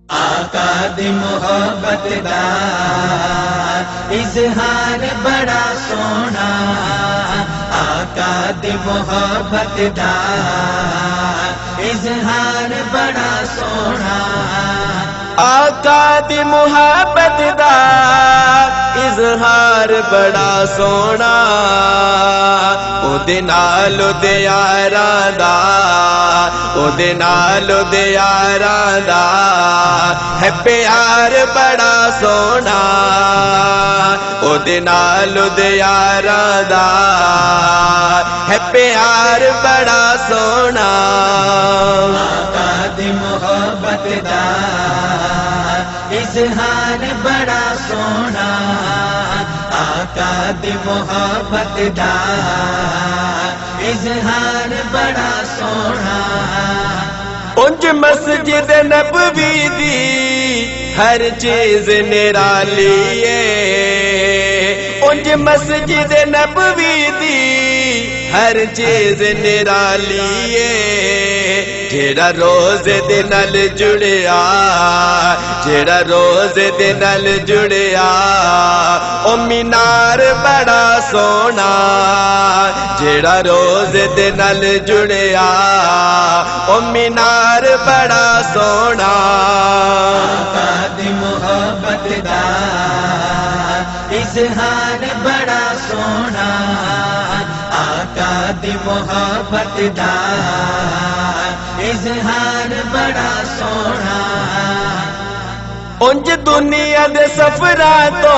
آقا دی محبت دا اظہار بڑا سونا، آقا دی محبت دا اظہار بڑا سونا، آقا دی محبت دا اظہار بڑا سونا، او دے نال دے یاراں دا، او دے نال دے یاراں دا ہے پیار بڑا سونا، او دے نال دے یاراں دا ہے پیار بڑا سونا، آقا دی محبت دا اظہار بڑا سونا، آقا دی محبت دا اظہار بڑا سونا، انج مسجد نبوی دی ہر چیز نرالی ہے، انج مسجد نبوی دی ہر چیز نرالی ہے، جیڑا روز دے نال جڑیا، جیڑا روز دے نال جڑیا، او مینار بڑا سونا، جیڑا روز دے نال جڑیا، او مینار بڑا سونا، آقا دی محبت دا اظہار بڑا سونا، آقا دی محبت دا اظہار بڑا سونا، انج دنیا دے سفراں تو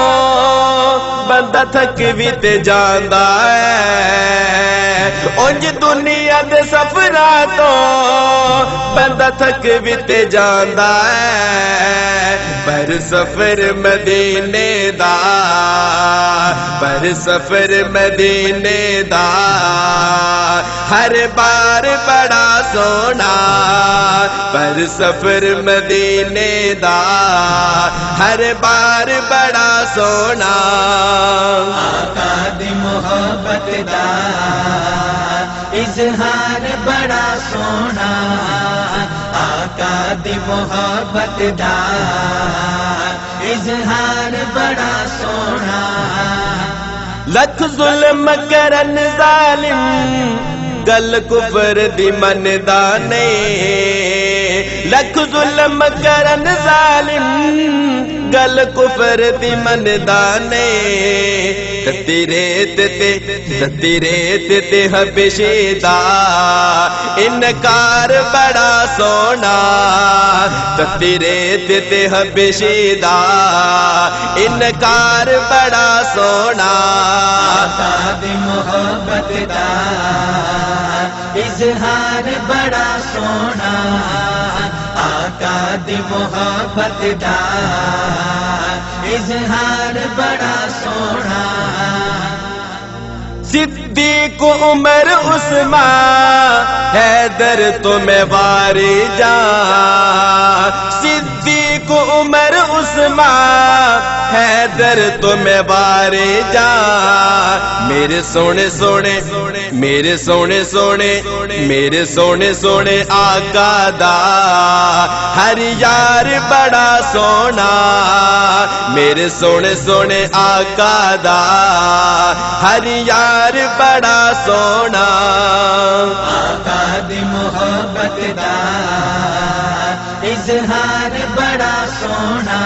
بندہ تھک بھی تے جاندا ہے، انج دنیا دے سفراں تو بندہ تھک بھی تے جاندا ہے، پر سفر مدینے دا، پر سفر مدینے دا ہر بار بڑا سونا، پر سفر مدینے دا ہر بار بڑا سونا، آقا دی محبت دا اظہار بڑا سونا، آقا دی محبت دا اظہار بڑا سونا، لکھ ظلم کرن ظالم گل کفر دی مندا نہیں، لکھ ظلم کرن ظالم گل کفر دی مندا نہیں، تتی ریت تے حبشی دا انکار بڑا سونا، تتی ریت تے حبشی دا انکار بڑا سونا، آقا دی محبت دا اظہار بڑا سونا، آقا دی محبت دا اظہار بڑا سونا، صدیق عمر عثمان حیدر تمہیں واری جان، صدیق عمر عثمان حیدر تمہیں واری جان، میرے سونے سونے میرے سونے سونے میرے سونے سونے آقا دا ہر یار بڑا سونا، میرے سونے سونے آقا دا ہر یار بڑا سونا، آقا دی محبت دا اظہار بڑا سونا،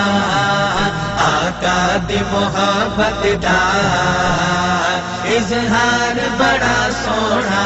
آقا دی محبت دا اظہار بڑا سونا،